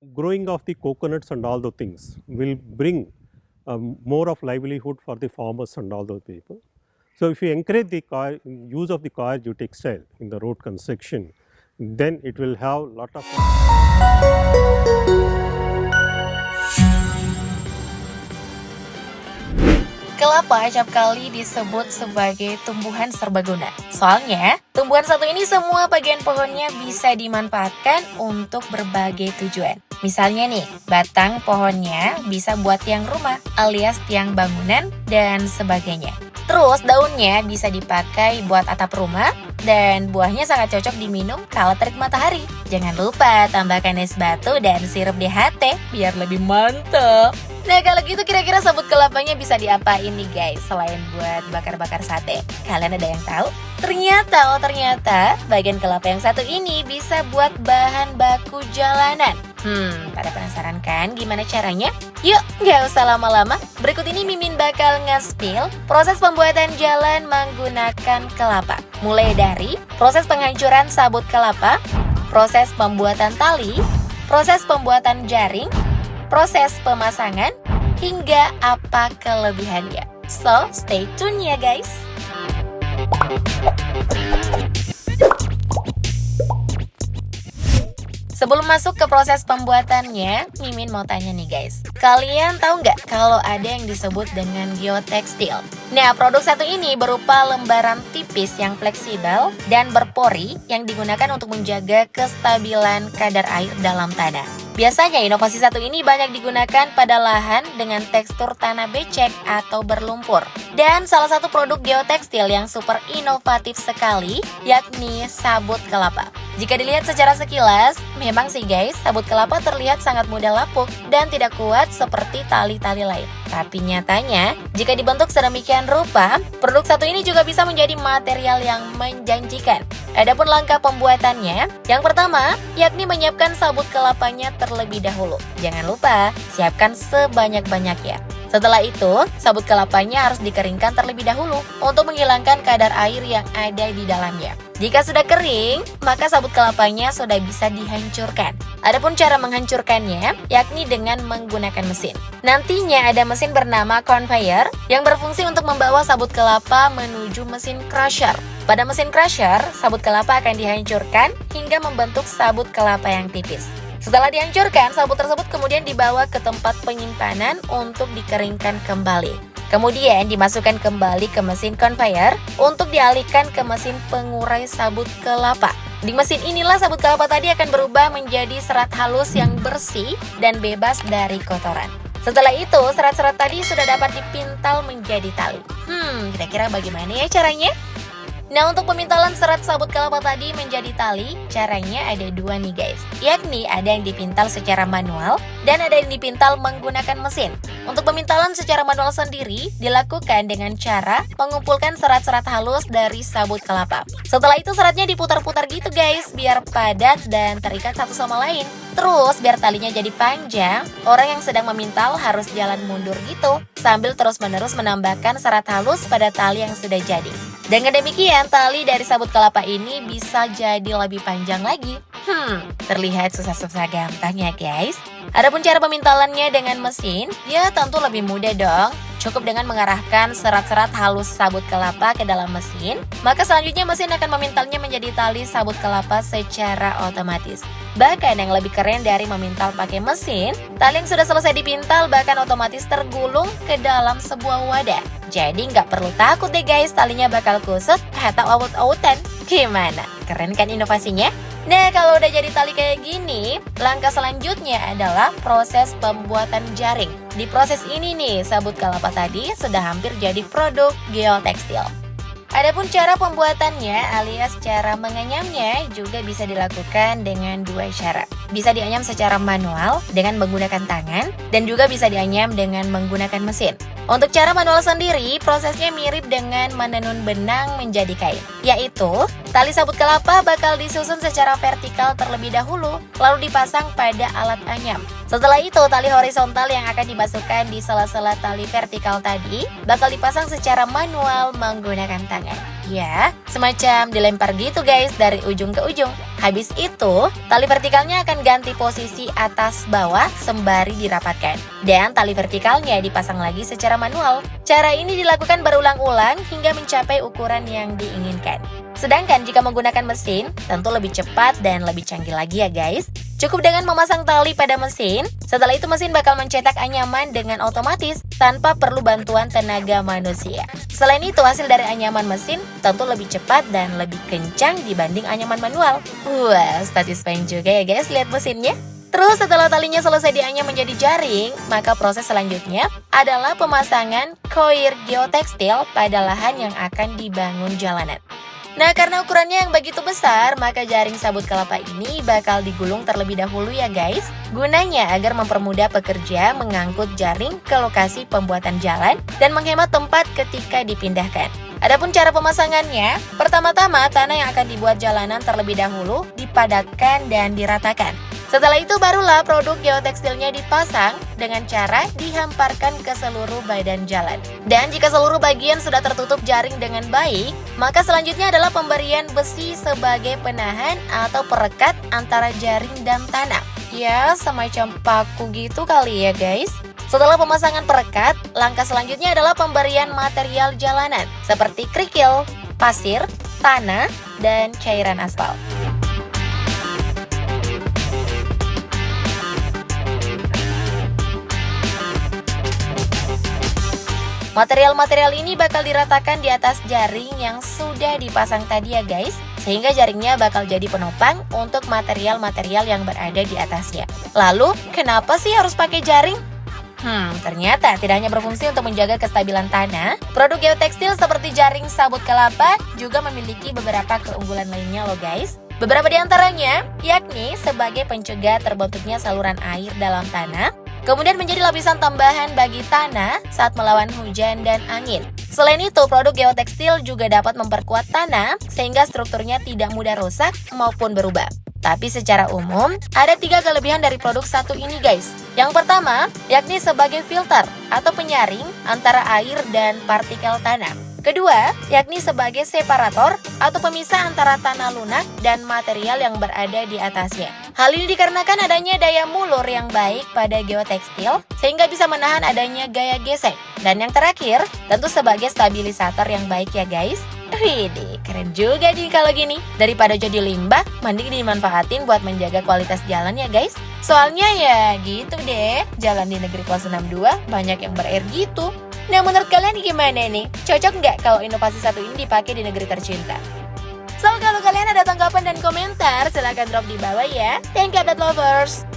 growing of the coconuts and all the things will bring more of livelihood for the farmers and all those people. So, if you encourage the use of the coir textile in the road construction, then it will have lot of. Kelapa acap kali disebut sebagai tumbuhan serbaguna. Soalnya, tumbuhan satu ini semua bagian pohonnya bisa dimanfaatkan untuk berbagai tujuan. Misalnya nih, batang pohonnya bisa buat tiang rumah alias tiang bangunan dan sebagainya. Terus daunnya bisa dipakai buat atap rumah dan buahnya sangat cocok diminum kala terik matahari. Jangan lupa tambahkan es batu dan sirup DHT biar lebih mantap. Nah kalau gitu kira-kira sabut kelapanya bisa diapain nih guys selain buat bakar-bakar sate? Kalian ada yang tahu? Ternyata bagian kelapa yang satu ini bisa buat bahan baku jalanan. Pada penasaran kan gimana caranya? Yuk, gak usah lama-lama. Berikut ini Mimin bakal nge-spill proses pembuatan jalan menggunakan kelapa. Mulai dari proses penghancuran sabut kelapa, proses pembuatan tali, proses pembuatan jaring, proses pemasangan, hingga apa kelebihannya. So, stay tune ya guys. Sebelum masuk ke proses pembuatannya, Mimin mau tanya nih guys. Kalian tahu nggak kalau ada yang disebut dengan geotekstil? Nah, produk satu ini berupa lembaran tipis yang fleksibel dan berpori yang digunakan untuk menjaga kestabilan kadar air dalam tanah. Biasanya inovasi satu ini banyak digunakan pada lahan dengan tekstur tanah becek atau berlumpur. Dan salah satu produk geotekstil yang super inovatif sekali yakni sabut kelapa. Jika dilihat secara sekilas, memang sih guys, sabut kelapa terlihat sangat mudah lapuk dan tidak kuat seperti tali-tali lain. Tapi nyatanya, jika dibentuk sedemikian rupa, produk satu ini juga bisa menjadi material yang menjanjikan. Adapun langkah pembuatannya, yang pertama, yakni menyiapkan sabut kelapanya terlebih dahulu. Jangan lupa, siapkan sebanyak-banyaknya. Setelah itu, sabut kelapanya harus dikeringkan terlebih dahulu untuk menghilangkan kadar air yang ada di dalamnya. Jika sudah kering, maka sabut kelapanya sudah bisa dihancurkan. Adapun cara menghancurkannya, yakni dengan menggunakan mesin. Nantinya ada mesin bernama conveyor yang berfungsi untuk membawa sabut kelapa menuju mesin crusher. Pada mesin crusher, sabut kelapa akan dihancurkan hingga membentuk sabut kelapa yang tipis. Setelah dihancurkan, sabut tersebut kemudian dibawa ke tempat penyimpanan untuk dikeringkan kembali. Kemudian dimasukkan kembali ke mesin conveyor untuk dialihkan ke mesin pengurai sabut kelapa. Di mesin inilah sabut kelapa tadi akan berubah menjadi serat halus yang bersih dan bebas dari kotoran. Setelah itu, serat-serat tadi sudah dapat dipintal menjadi tali. Kira-kira bagaimana ya caranya? Nah, untuk pemintalan serat sabut kelapa tadi menjadi tali, caranya ada dua nih guys. Yakni ada yang dipintal secara manual dan ada yang dipintal menggunakan mesin. Untuk pemintalan secara manual sendiri dilakukan dengan cara mengumpulkan serat-serat halus dari sabut kelapa. Setelah itu seratnya diputar-putar gitu guys, biar padat dan terikat satu sama lain. Terus biar talinya jadi panjang, orang yang sedang memintal harus jalan mundur gitu, sambil terus-menerus menambahkan serat halus pada tali yang sudah jadi. Dengan demikian, tali dari sabut kelapa ini bisa jadi lebih panjang lagi. Terlihat susah-susah gampang ya guys. Adapun cara pemintalannya dengan mesin, ya tentu lebih mudah dong. Cukup dengan mengarahkan serat-serat halus sabut kelapa ke dalam mesin, maka selanjutnya mesin akan memintalnya menjadi tali sabut kelapa secara otomatis. Bahkan yang lebih keren dari memintal pakai mesin, tali yang sudah selesai dipintal bahkan otomatis tergulung ke dalam sebuah wadah. Jadi nggak perlu takut deh guys, talinya bakal kusut atau awut-awutan. Gimana? Keren kan inovasinya? Nah, kalau udah jadi tali kayak gini, langkah selanjutnya adalah proses pembuatan jaring. Di proses ini nih, sabut kelapa tadi sudah hampir jadi produk geotekstil. Adapun cara pembuatannya alias cara menganyamnya juga bisa dilakukan dengan dua cara. Bisa dianyam secara manual dengan menggunakan tangan dan juga bisa dianyam dengan menggunakan mesin. Untuk cara manual sendiri, prosesnya mirip dengan menenun benang menjadi kain, yaitu tali sabut kelapa bakal disusun secara vertikal terlebih dahulu, lalu dipasang pada alat anyam. Setelah itu, tali horizontal yang akan dimasukkan di sela-sela tali vertikal tadi bakal dipasang secara manual menggunakan tangan. Ya, semacam dilempar gitu guys dari ujung ke ujung. Habis itu, tali vertikalnya akan ganti posisi atas bawah sembari dirapatkan. Dan tali vertikalnya dipasang lagi secara manual. Cara ini dilakukan berulang-ulang hingga mencapai ukuran yang diinginkan. Sedangkan jika menggunakan mesin, tentu lebih cepat dan lebih canggih lagi ya guys. Cukup dengan memasang tali pada mesin, setelah itu mesin bakal mencetak anyaman dengan otomatis tanpa perlu bantuan tenaga manusia. Selain itu, hasil dari anyaman mesin tentu lebih cepat dan lebih kencang dibanding anyaman manual. Wah, satisfying juga ya guys lihat mesinnya. Terus setelah talinya selesai dianyam menjadi jaring, maka proses selanjutnya adalah pemasangan koir geotekstil pada lahan yang akan dibangun jalanan. Nah, karena ukurannya yang begitu besar, maka jaring sabut kelapa ini bakal digulung terlebih dahulu ya guys. Gunanya agar mempermudah pekerja mengangkut jaring ke lokasi pembuatan jalan dan menghemat tempat ketika dipindahkan. Adapun cara pemasangannya, pertama-tama tanah yang akan dibuat jalanan terlebih dahulu dipadatkan dan diratakan. Setelah itu barulah produk geotekstilnya dipasang dengan cara dihamparkan ke seluruh badan jalan. Dan jika seluruh bagian sudah tertutup jaring dengan baik, maka selanjutnya adalah pemberian besi sebagai penahan atau perekat antara jaring dan tanah. Ya, semacam paku gitu kali ya guys. Setelah pemasangan perekat, langkah selanjutnya adalah pemberian material jalanan seperti kerikil, pasir, tanah, dan cairan aspal. Material-material ini bakal diratakan di atas jaring yang sudah dipasang tadi ya guys, sehingga jaringnya bakal jadi penopang untuk material-material yang berada di atasnya. Lalu, kenapa sih harus pakai jaring? Ternyata tidak hanya berfungsi untuk menjaga kestabilan tanah, produk geotekstil seperti jaring sabut kelapa juga memiliki beberapa keunggulan lainnya loh guys. Beberapa di antaranya, yakni sebagai pencegah terbentuknya saluran air dalam tanah, kemudian menjadi lapisan tambahan bagi tanah saat melawan hujan dan angin. Selain itu, produk geotekstil juga dapat memperkuat tanah sehingga strukturnya tidak mudah rusak maupun berubah. Tapi secara umum, ada 3 kelebihan dari produk satu ini guys. Yang pertama, yakni sebagai filter atau penyaring antara air dan partikel tanah. Kedua, yakni sebagai separator atau pemisah antara tanah lunak dan material yang berada di atasnya. Hal ini dikarenakan adanya daya mulur yang baik pada geotekstil sehingga bisa menahan adanya gaya gesek. Dan yang terakhir, tentu sebagai stabilisator yang baik ya guys. Widih, keren juga nih kalau gini. Daripada jadi limbah, mending dimanfaatin buat menjaga kualitas jalan ya guys. Soalnya ya gitu deh, jalan di negeri kelas 62 banyak yang berair gitu. Nah, menurut kalian gimana nih? Cocok nggak kalau inovasi satu ini dipakai di negeri tercinta? So, kalau kalian ada tanggapan dan komentar, silahkan drop di bawah ya. Thank you, update lovers!